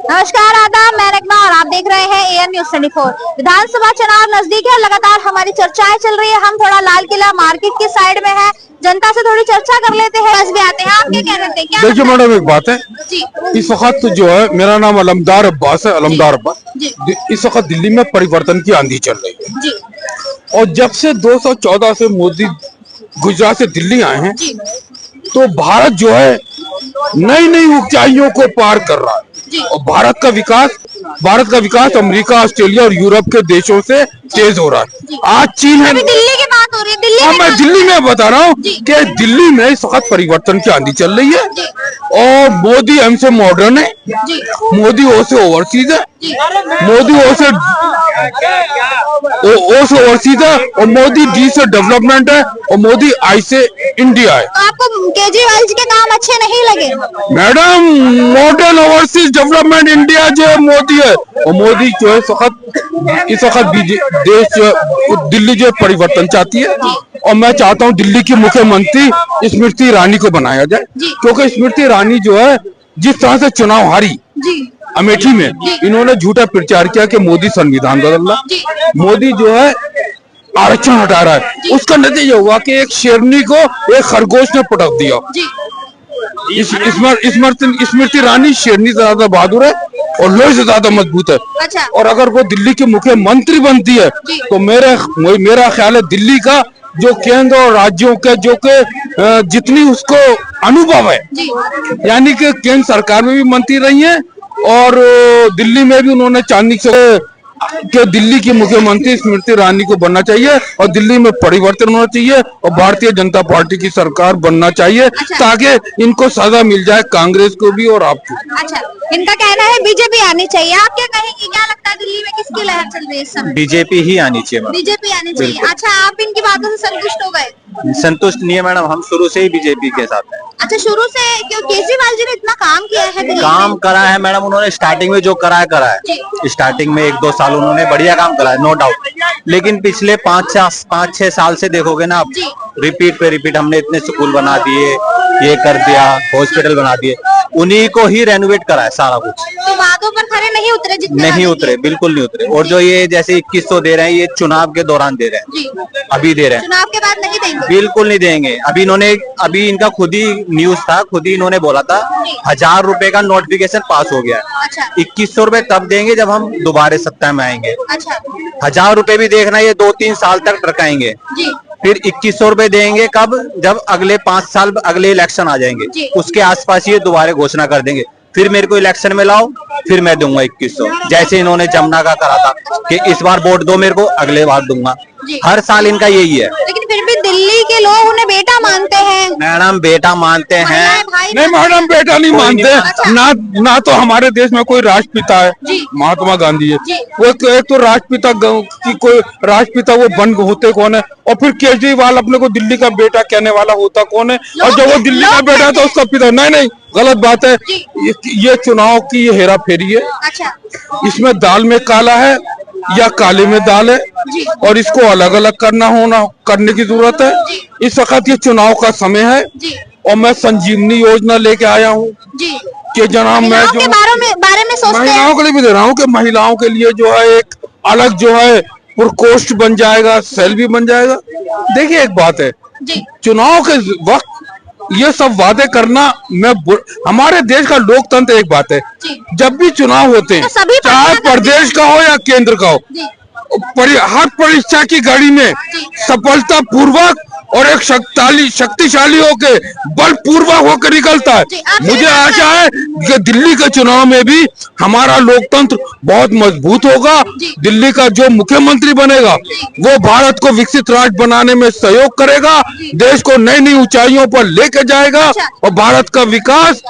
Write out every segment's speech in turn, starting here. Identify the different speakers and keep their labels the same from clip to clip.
Speaker 1: नमस्कार, आदाब, मैं नगमा और आप देख रहे हैं एएन न्यूज 24। विधानसभा चुनाव नजदीक है, लगातार हमारी चर्चाएं चल रही है। हम थोड़ा लाल किला मार्केट की साइड में है, जनता से थोड़ी चर्चा कर लेते हैं। बस भी आते हैं, आप क्या कह रहे थे? क्या
Speaker 2: देखिए मैडम, एक बात है
Speaker 1: जी
Speaker 2: इस वक्त जो है, मेरा नाम अलमदार अब्बास है, अलमदार अब्बास। इस वक्त दिल्ली में परिवर्तन की आंधी चल रही है
Speaker 1: जी
Speaker 2: और जब से 214 से मोदी गुजरात से दिल्ली आए हैं
Speaker 1: जी
Speaker 2: तो भारत जो है नई नई ऊंचाइयों को पार कर रहा
Speaker 1: जी।
Speaker 2: है और भारत का विकास अमेरिका, ऑस्ट्रेलिया और यूरोप के देशों से तेज हो रहा है। आज चीन है,
Speaker 1: अभी दिल्ली की बात हो रही है। दिल्ली
Speaker 2: हाँ
Speaker 1: की
Speaker 2: मैं
Speaker 1: बात-
Speaker 2: दिल्ली में बता रहा हूँ कि दिल्ली में इस वक्त परिवर्तन की आंधी चल रही है और मोदी हमसे मॉडर्न है,
Speaker 1: जी
Speaker 2: मोदी ओ से ओवरसीज है, मोदी ओ से ओवरसीज है और मोदी डी से डेवलपमेंट है और मोदी आई से इंडिया है।
Speaker 1: तो आपको केजरीवाल जी के काम अच्छे नहीं लगे?
Speaker 2: Madam, modern overseas development India जो है मोदी है और मोदी जो है इस वक्त देश जो दिल्ली जो परिवर्तन चाहती है और मैं चाहता हूं दिल्ली की मुख्यमंत्री स्मृति ईरानी को बनाया जाए, क्योंकि स्मृति ईरानी जो है जिस तरह से चुनाव हारी अमेठी में, इन्होंने झूठा प्रचार किया कि मोदी संविधान बदल रहा, मोदी जो है आरक्षण हटा रहा है। उसका नतीजा हुआ कि एक शेरनी को एक खरगोश ने पटक दिया। स्मृति ईरानी शेरनी से ज्यादा बहादुर है और लोहे से ज्यादा मजबूत है।
Speaker 1: अच्छा।
Speaker 2: और अगर वो दिल्ली की मुख्यमंत्री बनती है तो मेरा ख्याल है दिल्ली का जो केंद्र और राज्यों के जो के जितनी उसको अनुभव है, यानी कि केंद्र सरकार में भी मंत्री रही है और दिल्ली में भी उन्होंने चांदी से कि दिल्ली की मुख्यमंत्री स्मृति ईरानी को बनना चाहिए और दिल्ली में परिवर्तन होना चाहिए और भारतीय जनता पार्टी की सरकार बनना चाहिए।
Speaker 1: अच्छा।
Speaker 2: ताकि इनको सजा मिल जाए, कांग्रेस को भी और आपको।
Speaker 1: अच्छा, इनका कहना है बीजेपी आनी चाहिए। आप क्या कहेंगे? क्या लगता है दिल्ली में किसकी लहर चल रही है इस समय?
Speaker 3: बीजेपी ही आनी चाहिए।
Speaker 1: बीजेपी आनी चाहिए। अच्छा, आप इनकी बातों से संतुष्ट हो गए?
Speaker 3: संतुष्ट नहीं है मैडम, हम शुरू से ही बीजेपी के साथ हैं।
Speaker 1: अच्छा, शुरू से? क्यों केजरीवाल जी ने इतना काम किया है दिल्ली
Speaker 3: काम
Speaker 1: में?
Speaker 3: करा है मैडम, उन्होंने स्टार्टिंग में जो करा है स्टार्टिंग में 1-2 साल उन्होंने बढ़िया काम करा है, नो डाउट। लेकिन पिछले 5-6 साल से देखोगे ना आप, रिपीट पे रिपीट हमने इतने स्कूल बना दिए, ये कर दिया, हॉस्पिटल बना दिए, उन्हीं को ही रेनोवेट करा है सारा कुछ।
Speaker 1: तो वादों पर खरे नहीं उतरे? जितने
Speaker 3: नहीं उतरे, बिल्कुल नहीं उतरे। और जो ये जैसे 2100 दे रहे हैं, ये चुनाव के दौरान दे रहे हैं, अभी दे रहे हैं,
Speaker 1: चुनाव के बाद नहीं देंगे?
Speaker 3: बिल्कुल नहीं देंगे। अभी इनका खुद ही न्यूज था, खुद ही इन्होंने बोला था 1000 रुपए का नोटिफिकेशन पास हो गया है।
Speaker 1: अच्छा
Speaker 3: 2100 रुपए तब देंगे जब हम दोबारा सत्ता में आएंगे।
Speaker 1: अच्छा
Speaker 3: 1000 रुपए भी देखना, ये 2-3 साल तक टरकाएंगे।
Speaker 1: जी
Speaker 3: फिर 2100 रुपए देंगे कब? जब अगले 5 साल अगले इलेक्शन आ जाएंगे, उसके आसपास ये दोबारा घोषणा कर देंगे, फिर मेरे को इलेक्शन में लाओ, फिर मैं दूंगा 2100। जैसे इन्होंने जमुना का करा था कि इस बार वोट दो मेरे को, अगले बार दूंगा। हर साल इनका यही है।
Speaker 1: लेकिन फिर भी दिल्ली के लोग उन्हें बेटा मानते हैं।
Speaker 3: मैडम बेटा मानते हैं?
Speaker 2: नहीं मैडम, बेटा नहीं मानते ना तो हमारे देश में कोई राष्ट्रपिता है, महात्मा गांधी है। वो एक तो राष्ट्रपिता की कोई राष्ट्रपिता वो बन होते कौन है, और फिर केजरीवाल अपने को दिल्ली का बेटा कहने वाला होता कौन है? और जब वो दिल्ली का बेटा है तो उसका पिता नहीं, गलत बात है। ये चुनाव की ये हेरा फेरी है।
Speaker 1: अच्छा,
Speaker 2: इसमें दाल में काला है या काले में दाल है और इसको अलग अलग करने की जरूरत है। इस वक्त ये चुनाव का समय है और मैं संजीवनी योजना लेके आया हूँ कि जनाब मैं जो
Speaker 1: बारे में सोचते हैं।
Speaker 2: महिलाओं के लिए भी दे रहा हूँ कि महिलाओं के लिए जो है एक अलग जो है प्रकोष्ठ बन जाएगा, सेल भी बन जाएगा। देखिए एक बात है, चुनाव के वक्त ये सब वादे करना हमारे देश का लोकतंत्र एक बात है, जब भी चुनाव होते हैं चाहे प्रदेश का हो या केंद्र का हो, हर परीक्षा की घड़ी में सफलता पूर्वक और एक शक्तिशाली होके बलपूर्वक होकर निकलता है। मुझे आशा है कि दिल्ली के चुनाव में भी हमारा लोकतंत्र बहुत मजबूत होगा। दिल्ली का जो मुख्यमंत्री बनेगा वो भारत को विकसित राष्ट्र बनाने में सहयोग करेगा, देश को नई नई ऊंचाइयों पर लेके जाएगा और भारत का विकास,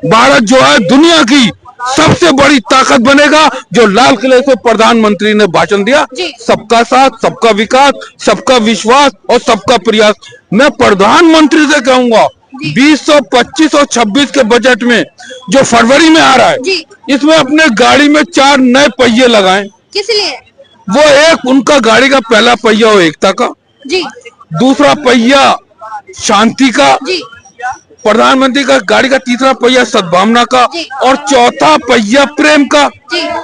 Speaker 2: भारत जो है दुनिया की सबसे बड़ी ताकत बनेगा। जो लाल किले से प्रधानमंत्री ने भाषण दिया, सबका साथ, सबका विकास, सबका विश्वास और सबका प्रयास, मैं प्रधानमंत्री से कहूंगा 2025 और 26 के बजट में जो फरवरी में आ रहा है, इसमें अपने गाड़ी में 4 नए पहिए लगाएं।
Speaker 1: किस लिए?
Speaker 2: वो एक उनका गाड़ी का पहला पहिया हो एकता का, दूसरा पहिया शांति का, प्रधानमंत्री का गाड़ी का तीसरा पहिया सद्भावना का और चौथा पहिया प्रेम का।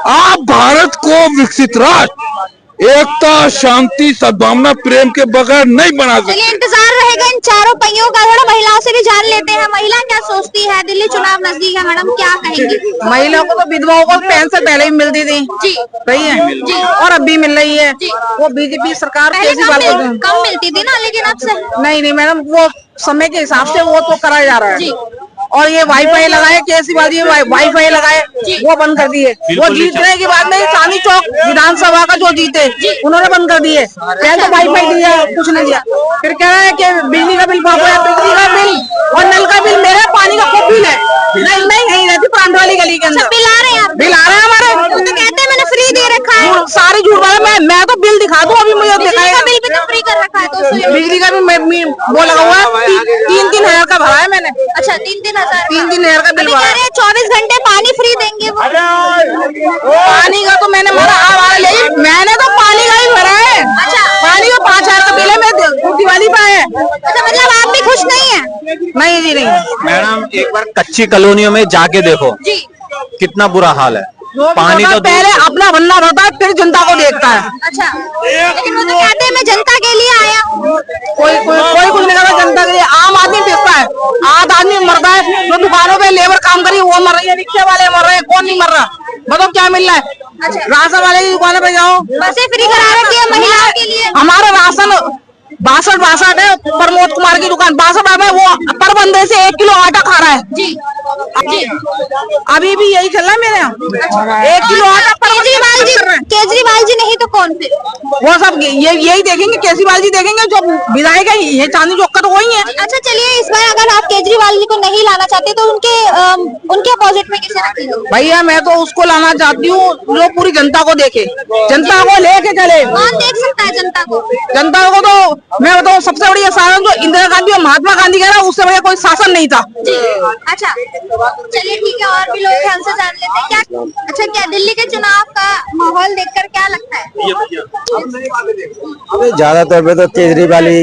Speaker 2: आप भारत को विकसित राष्ट्र, एकता, शांति, सद्भावना, प्रेम के बगैर नहीं बना सकते।
Speaker 1: चलिए इंतजार रहेगा इन चारों पहियों का। थोड़ा महिलाओं से भी जान लेते हैं, महिला क्या सोचती है। दिल्ली चुनाव नजदीक है, मैडम क्या कहेंगी?
Speaker 4: महिलाओं को तो विधवाओं को पेंशन पहले ही मिलती थी
Speaker 1: जी,
Speaker 4: सही है
Speaker 1: जी,
Speaker 4: और अब भी मिल रही है।
Speaker 1: जी।
Speaker 4: वो बीजेपी सरकार
Speaker 1: पहले
Speaker 4: केजरीवाल
Speaker 1: कम मिलती थी ना, लेकिन अब से
Speaker 4: नहीं मैडम, वो समय के हिसाब से वो तो कराया जा रहा
Speaker 1: जी।
Speaker 4: है। और ये वाईफाई लगाए केजरीवाल जी, वाईफाई लगाए वो बंद कर दिए। वो जीतने के बाद में चांदनी चौक विधानसभा का जो जीते उन्होंने बंद कर दिए। पहले तो वाईफाई दिया, कुछ नहीं दिया। फिर कह रहे हैं कि बिजली का बिल माफ है, बिजली का बिल और नल का बिल मेरे, पानी का खूब बिल है। नहीं रहती प्रांत वाली गली के अंदर
Speaker 1: बिल आ रहे हैं,
Speaker 4: बिल आ रहे हैं हमारे।
Speaker 1: तो कहते हैं मैंने फ्री दे रखा है।
Speaker 4: सारी झूठ वाले, मैं तो बिल दिखा दूं अभी मुझे
Speaker 1: बिजली का बिल भी तो फ्री कर रखा है, तो
Speaker 4: बिजली का भी वो लगा हुआ है 3,000 का भरा है मैंने।
Speaker 1: अच्छा 3,000
Speaker 4: 3,000 का बिल भरा है।
Speaker 1: 24 घंटे पानी फ्री देंगे वो।
Speaker 4: पानी का तो मैंने मारा लेकिन मैंने तो पानी का ही भरा है।
Speaker 1: अच्छा,
Speaker 4: पानी का 5,000 का बिल है, मैं दिवाली पे है।
Speaker 1: अच्छा मतलब आप भी खुश नहीं है?
Speaker 4: नहीं जी नहीं।
Speaker 3: मैडम एक बार कच्ची कॉलोनियों में जाके देखो
Speaker 1: जी,
Speaker 3: कितना बुरा हाल है। पानी तो
Speaker 4: पहले अपना बनना रहता है, फिर जनता को देखता है।
Speaker 1: अच्छा, लेकिन वो तो कहते हैं मैं जनता के लिए आया हूँ।
Speaker 4: कोई कुछ नहीं करता जनता के लिए। आम आदमी देखता है, आम आदमी मरता है। जो दुकानों पे लेबर काम करी वो मर रही है, रिक्शे वाले मर रहे हैं, कौन नहीं मर रहा? बताओ क्या मिल रहा है?
Speaker 1: अच्छा,
Speaker 4: राशन वाले की दुकानों पे जाओ,
Speaker 1: बसें फ्री करा रखी है महिलाओं के लिए।
Speaker 4: हमारा राशन 62 है। प्रमोद कुमार की दुकान 62 में, वो पर बंदे से 1 किलो आटा खा रहा है।
Speaker 1: जी, जी।
Speaker 4: अभी भी यही चल रहा है मेरे यहाँ। 1 किलो आटा पर
Speaker 1: केजरीवाल जी नहीं तो कौन फिर?
Speaker 4: वो सब यही देखेंगे, केजरीवाल जी देखेंगे। जो विधायक है ये चांदनी चौक का तो वही है।
Speaker 1: अच्छा चलिए, इस बार अगर आप केजरीवाल जी को नहीं लाना चाहते तो उनके अपोजिट में किसे रखेंगे?
Speaker 4: भैया मैं तो उसको लाना चाहती हूँ जो पूरी जनता को देखे, जनता को लेके चले।
Speaker 1: कौन देख सकता है जनता को?
Speaker 4: जनता को तो मैं बताऊँ सबसे बढ़िया शासन जो इंदिरा गांधी और महात्मा गांधी का, उससे बढ़िया कोई शासन नहीं था।
Speaker 1: जी, अच्छा चलिए ठीक है, और भी लोग हैं हमसे जान लेते हैं। क्या अच्छा, क्या दिल्ली के चुनाव का माहौल देखकर क्या लगता है?
Speaker 5: ज्यादातर पे तो केजरीवाल ही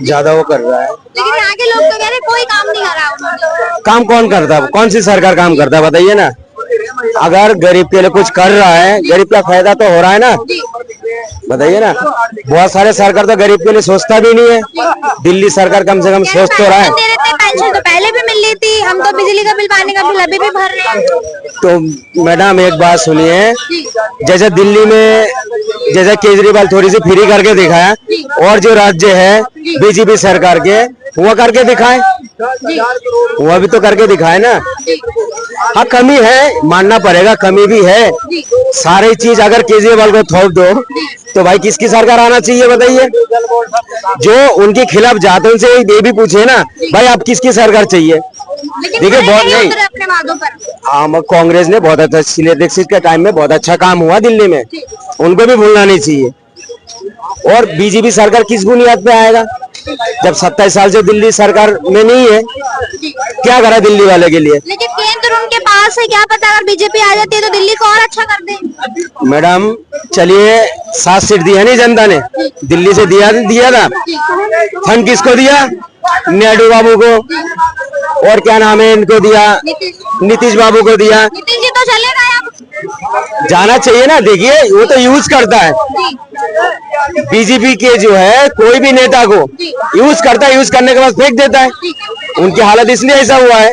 Speaker 5: ज्यादा वो कर रहा है।
Speaker 1: लेकिन यहाँ के लोग तो कह रहे कोई काम नहीं कर रहा उन्होंने।
Speaker 5: काम कौन करता है? कौन सी सरकार काम करता है बताइए ना। अगर गरीब के लिए कुछ कर रहा है, गरीब का फायदा तो हो रहा है ना, बताइए ना। बहुत सारे सरकार तो गरीब के लिए सोचता भी नहीं है। दिल्ली सरकार कम से कम सोच तो रहा है।
Speaker 1: पेंशन तो पहले भी मिल रही थी, हम तो बिजली का बिल, पानी का बिल अभी भी भर रहे हैं।
Speaker 5: तो मैडम एक बात सुनिए, जैसे दिल्ली में जैसे केजरीवाल थोड़ी सी फ्री करके दिखाया, और जो राज्य है बीजेपी सरकार के वो करके दिखाए, वो भी तो करके दिखाए ना। हाँ कमी है, मानना पड़ेगा, कमी भी है। सारी चीज अगर केजरीवाल को थोप दो तो भाई किसकी सरकार आना चाहिए बताइए? जो उनके खिलाफ जाते हैं उनसे ये भी पूछे ना भाई आप किसकी सरकार चाहिए। देखिए बहुत नहीं,
Speaker 1: अपने वादों पर
Speaker 5: हम कांग्रेस ने बहुत अच्छा शीला दीक्षित के टाइम में बहुत अच्छा काम हुआ दिल्ली में, उनको भी भूलना नहीं चाहिए। और बीजेपी सरकार किस बुनियाद पे आएगा जब 27 साल से दिल्ली सरकार में नहीं है? क्या करा दिल्ली वाले के लिए?
Speaker 1: लेकिन केंद्र उनके पास है, क्या पता अगर बीजेपी आ जाती है तो दिल्ली को और अच्छा कर दे।
Speaker 5: मैडम चलिए 7 सीट दी है नहीं जनता ने, दिल्ली से दिया था। फंड किसको दिया? नायडू बाबू को, और क्या नाम है इनको दिया, नीतीश बाबू को दिया।
Speaker 1: नीतीश जी तो चले गए,
Speaker 5: जाना चाहिए ना। देखिए वो तो यूज करता है, बीजेपी के जो है कोई भी नेता को यूज करता है, यूज करने के बाद फेंक देता है। उनकी हालत इसलिए ऐसा हुआ है।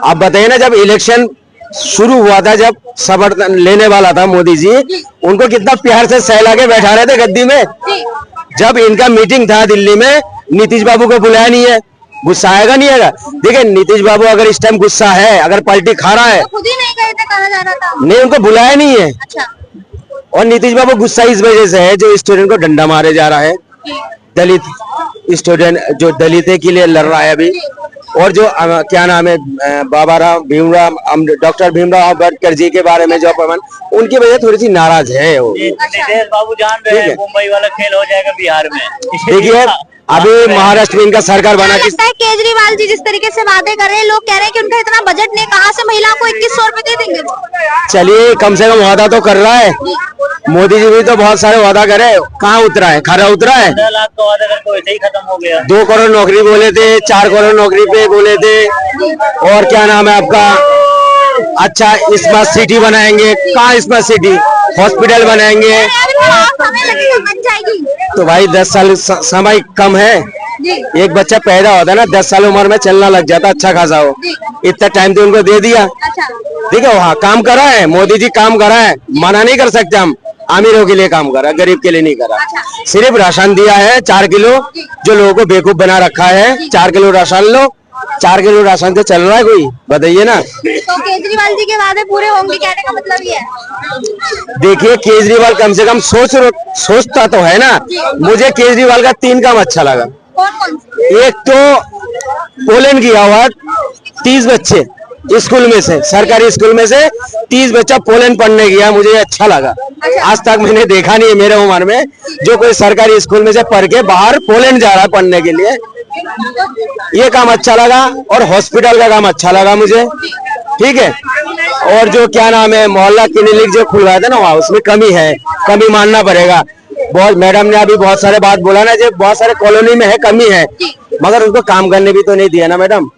Speaker 5: आप बताइए ना, जब इलेक्शन शुरू हुआ था, जब शपथ लेने वाला था मोदी जी, उनको कितना प्यार से सहला के बैठा रहे थे गद्दी में। जब इनका मीटिंग था दिल्ली में, नीतीश बाबू को बुलाया नहीं है। गुस्सा आएगा नहीं आएगा? देखिए नीतीश बाबू अगर इस टाइम गुस्सा है, अगर पलटी खा रहा है,
Speaker 1: खुद ही नहीं गए थे, कहा जा रहा था।
Speaker 5: नहीं उनको बुलाया नहीं है।
Speaker 1: अच्छा,
Speaker 5: और नीतीश बाबू गुस्सा इस वजह से है जो स्टूडेंट को डंडा मारे जा रहा है, दलित स्टूडेंट जो दलित के लिए लड़ रहा है अभी, और जो क्या नाम है डॉक्टर भीमराव अम्बेडकर जी के बारे में जो अपमान, उनकी वजह थोड़ी सी नाराज है वो।
Speaker 6: नितेश बाबू जान रहे हैं मुंबई वाला खेल हो जाएगा बिहार में।
Speaker 5: देखिए अभी महाराष्ट्र में इनका सरकार बना।
Speaker 1: लगता है केजरीवाल जी जिस तरीके से वादे कर रहे हैं, लोग कह रहे हैं कि उनका इतना बजट नहीं, कहाँ से महिलाओं को 2100 रुपए दे देंगे?
Speaker 5: चलिए कम से कम वादा तो कर रहा है, मोदी जी भी तो बहुत सारे वादा करे, कहाँ उतरा है? खरा उतरा है?
Speaker 6: 15 लाख का वादा करके वैसे ही खत्म हो गया।
Speaker 5: 2 करोड़ नौकरी बोले थे, 4 करोड़ नौकरी पे बोले थे, और क्या नाम है आपका, अच्छा स्मार्ट सिटी बनाएंगे, कहाँ स्मार्ट सिटी? हॉस्पिटल बनाएंगे।
Speaker 1: बन जाएगी।
Speaker 5: तो भाई 10 साल समय कम है। एक बच्चा पैदा होता है ना 10 साल उम्र में चलना लग जाता, अच्छा खासा हो, इतना टाइम तो उनको दे दिया। ठीक है, वहाँ काम करा है मोदी जी, काम करा है, मना नहीं कर सकते हम। अमीरों के लिए काम करा, गरीब के लिए नहीं करा। सिर्फ राशन दिया है 4 किलो, जो लोगों को बेवकूफ बना रखा है। 4 किलो राशन लो, 4 किलो राशन से चल रहा है कोई? बताइए ना।
Speaker 1: तो केजरीवाल जी के वादे पूरे होंगे कहने का मतलब ये है?
Speaker 5: देखिए केजरीवाल कम से कम सोचता तो है ना। मुझे केजरीवाल का 3 काम अच्छा लगा।
Speaker 1: कौन कौन से?
Speaker 5: एक तो पोलैंड किया हुआ 30 बच्चे स्कूल में से, सरकारी स्कूल में से 30 बच्चा पोलैंड पढ़ने गया, मुझे अच्छा लगा। आज तक मैंने देखा नहीं है मेरे उम्र में जो कोई सरकारी स्कूल में से पढ़ के बाहर पोलैंड जा रहा है पढ़ने के लिए। ये काम अच्छा लगा, और हॉस्पिटल का काम अच्छा लगा मुझे। ठीक है, और जो क्या नाम है मोहल्ला क्लिनिक जो खुलवाया था ना वहाँ, उसमें कमी है, कमी मानना पड़ेगा। बहुत मैडम ने अभी बहुत सारे बात बोला ना, जो बहुत सारे कॉलोनी में है कमी है, मगर उनको काम करने भी तो नहीं दिया ना मैडम।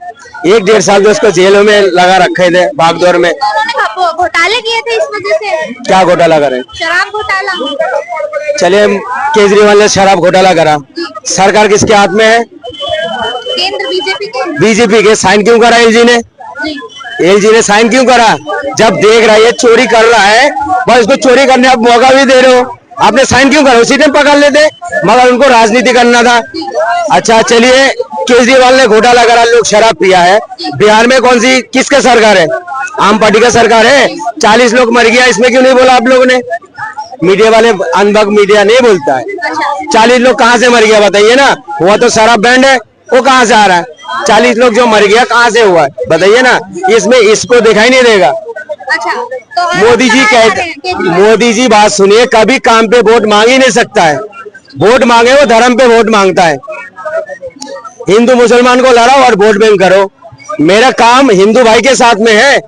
Speaker 5: 1-1.5 साल तो उसको जेलों में लगा रखे थे भागदौड़ में।
Speaker 1: उन्होंने घोटाले किए थे, इस वजह से।
Speaker 5: क्या घोटाला करे?
Speaker 1: शराब घोटाला।
Speaker 5: चलिए केजरीवाल ने शराब घोटाला करा, सरकार किसके हाथ में है?
Speaker 1: केंद्र
Speaker 5: बीजेपी के। साइन क्यों करा एलजी ने? एलजी ने साइन क्यों करा? जब देख रहा है ये चोरी कर रहा है, बस इसको चोरी करने आप मौका भी दे रहे हो, आपने साइन क्यों करा? उसी टाइम पकड़ लेते, मगर उनको राजनीति करना था। अच्छा चलिए केजरीवाल ने घोटाला करा, लोग शराब पिया है। बिहार में कौन सी किसका सरकार है? आम पार्टी का सरकार है। 40 लोग मर गया, इसमें क्यों नहीं बोला आप लोगों ने? मीडिया वाले अनबग मीडिया नहीं बोलता है। 40 लोग कहाँ से मर गया बताइए ना? हुआ तो शराब बैंड है, वो कहाँ से आ रहा है? 40 लोग जो मर गया कहाँ से हुआ है बताइए ना? इसमें इसको दिखाई नहीं देगा।
Speaker 1: अच्छा, तो
Speaker 5: मोदी जी कहते, मोदी जी बात सुनिए, कभी काम पे वोट मांग ही नहीं सकता है। वोट मांगे वो धर्म पे वोट मांगता है। हिंदू मुसलमान को लड़ाओ और वोट बैंक करो। मेरा काम हिंदू भाई के साथ में है,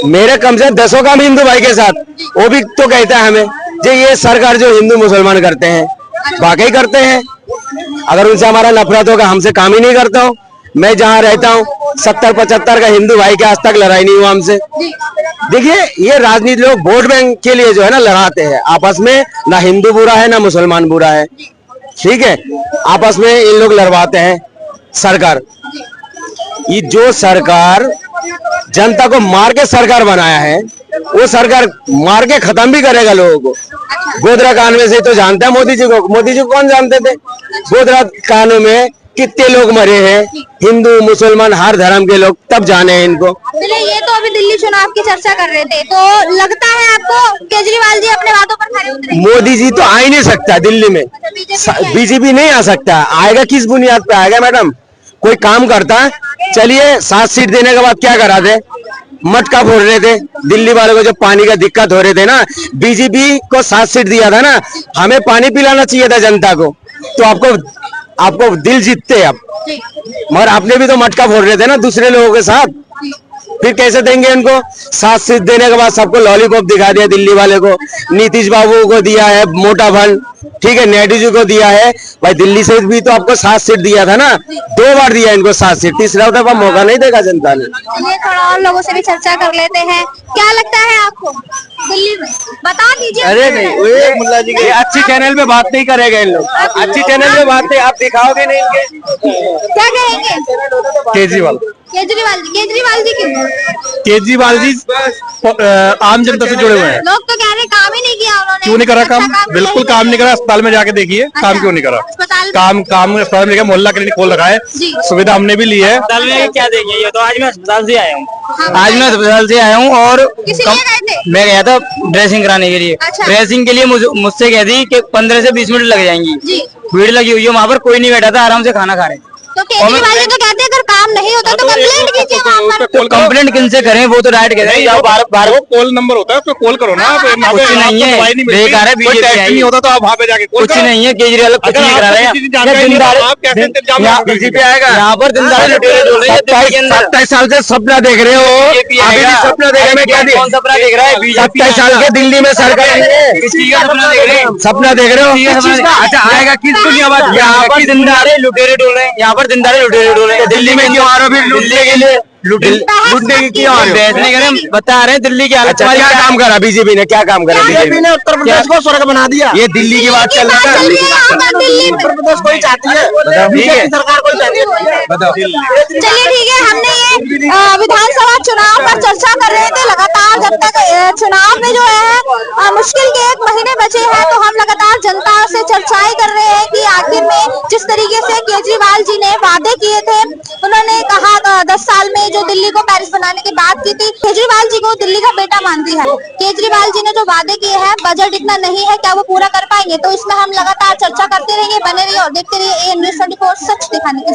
Speaker 5: मेरे कम से 10 काम हिंदू भाई के साथ। वो भी तो कहता है हमें जो ये सरकार जो हिंदू मुसलमान करते हैं, वाकई करते हैं। अगर उनसे हमारा नफरत होगा, हमसे काम ही नहीं करता हूँ। मैं जहाँ रहता हूँ 70-75 का हिंदू भाई के आज तक लड़ाई नहीं हुआ हमसे। देखिए ये राजनीति लोग वोट बैंक के लिए जो है ना लड़ाते हैं आपस में, ना हिंदू बुरा है ना मुसलमान बुरा है। ठीक है, आपस में इन लोग लड़वाते हैं। सरकार, ये जो सरकार जनता को मार के सरकार बनाया है, वो सरकार मार के खत्म भी करेगा लोगों को। गोधरा कांड में से तो जानते हैं मोदी जी को। मोदी जी को कौन जानते थे? गोधरा कांड में कितने लोग मरे हैं, हिंदू मुसलमान हर धर्म के लोग, तब जाने हैं इनको।
Speaker 1: चलिए, ये तो अभी दिल्ली चुनाव की चर्चा कर रहे थे, तो लगता है आपको केजरीवाल जी अपने वादों पर खरे उतरे?
Speaker 5: मोदी जी तो आ ही नहीं सकता दिल्ली में, बीजेपी नहीं आ सकता। आएगा किस बुनियाद पे आएगा मैडम? कोई काम करता है? चलिए 7 सीट देने के बाद क्या करा थे? मटका फोड़ रहे थे दिल्ली वालों को, जो पानी का दिक्कत हो रहे थे ना। बीजेपी को 7 सीट दिया था ना, हमें पानी पिलाना चाहिए था जनता को, तो आपको दिल जीतते आप। मगर आपने भी तो मटका फोड़ रहे थे ना दूसरे लोगों के साथ, फिर कैसे देंगे इनको? 7 सीट देने के बाद सबको लॉलीपॉप दिखा दिया दिल्ली वाले को। नीतीश बाबू को दिया है मोटा फंड, ठीक है, नायडू जी को दिया है। भाई दिल्ली से भी तो आपको 7 सीट दिया था ना, 2 बार दिया इनको 7 सीट, तीसरा दफा मौका नहीं देगा जनता ने।
Speaker 1: चलिए थोड़ा और लोगों से भी चर्चा कर लेते हैं। क्या लगता है आपको दिल्ली में? बता दीजिए।
Speaker 5: अरे नहीं, मुल्ला जी ये अच्छी चैनल पे बात नहीं करेगा इन लोग, अच्छी चैनल पे बात नहीं, आप दिखाओगे नहीं इनके।
Speaker 1: क्या कहेंगे?
Speaker 2: केजरीवाल
Speaker 1: केजरीवाल जी क्यों?
Speaker 2: केजरीवाल जी आम जनता से जुड़े हुए हैं।
Speaker 1: लोग तो कह रहे काम ही नहीं किया उन्होंने।
Speaker 2: क्यों नहीं करा
Speaker 1: अच्छा
Speaker 2: काम? बिल्कुल काम नहीं करा। अस्पताल में जाके देखिए, काम क्यों नहीं करा? काम अस्पताल में मोहल्ला क्लिनिक खोल रखा है, सुविधा हमने भी ली है।
Speaker 6: अस्पताल में क्या देंगे? ये तो आज मैं अस्पताल से आया हूँ।
Speaker 3: आज मैं अस्पताल से आया हूँ और
Speaker 1: किसी लिए गए थे?
Speaker 3: मैं गया था ड्रेसिंग कराने के लिए।
Speaker 1: अच्छा।
Speaker 3: ड्रेसिंग के लिए मुझसे कह दी कि 15 से 20 मिनट लग जाएंगी। भीड़ लगी हुई है वहाँ पर, कोई नहीं बैठा था, आराम से खाना खा रहे।
Speaker 1: तो केजरीवाल जी तो कहते हैं अगर काम नहीं होता तो कंप्लेंट कीजिए वहाँ पर।
Speaker 5: कंप्लेंट किनसे करें, वो तो डायरेक्ट कह रहे हैं
Speaker 2: कॉल नंबर होता है, उस पर कॉल करो ना।
Speaker 5: कुछ नहीं है, बेकार है,
Speaker 2: कोई टेस्ट नहीं होता तो आप वहाँ पे जाके
Speaker 5: कुछ नहीं है, केजरीवाल कुछ नहीं करा रहे हैं।
Speaker 2: बीजेपी आएगा
Speaker 5: यहाँ पर दिनदार लुटेरे डोल रहे हैं। 27 साल से सपना देख रहे हो, अभी भी सपना देख रहे हैं। कौन सपना देख रहा है? 27 साल के दिल्ली में सरकार सपना देख रहे हो, सपना देख रहे हो। अच्छा आएगा किसको नहीं आवाज? यहाँ पर दिनदारे लुटेरे डोल रहे हैं, यहाँ पर दिनदारे लुटेरे डोल रहे हैं। दिल्ली में क्यों आ रहे हो फिर लूटने के लिए? लूटने की क्यों आ रहे हो? बेचने के लिए बता रहे हैं दिल्ली की हालत। अच्छा क्या काम करा बीजेपी ने? क्या काम करा बीजेपी ने? उत्तर प्रदेश को स्वर्ग बना दिया। ये दिल्ली की बात चल रहा है। उत्तर प्रदेश कोई चाहती है, बीजेपी सरकार कोई चाहती है। बताओ।
Speaker 1: चलिए ठीक है, हमने ये विधानसभा चुनाव पर चर्चा कर रहे थे। लगातार जब तक चुनाव में जो है मुश्किल के 1 महीने बचे हैं तो हम लगातार जनता से चर्चाएं कर रहे हैं कि आखिर में जिस तरीके से केजरीवाल जी ने वादे किए थे, उन्होंने कहा 10 साल में जो दिल्ली को पेरिस बनाने की बात की थी, केजरीवाल जी को दिल्ली का बेटा मानती है। केजरीवाल जी ने जो वादे किए हैं, बजट इतना नहीं है, क्या वो पूरा कर पाएंगे? तो इसमें हम लगातार चर्चा करते रहेंगे। बने रहिए और देखते रहिए AN News 24, सच दिखाने की।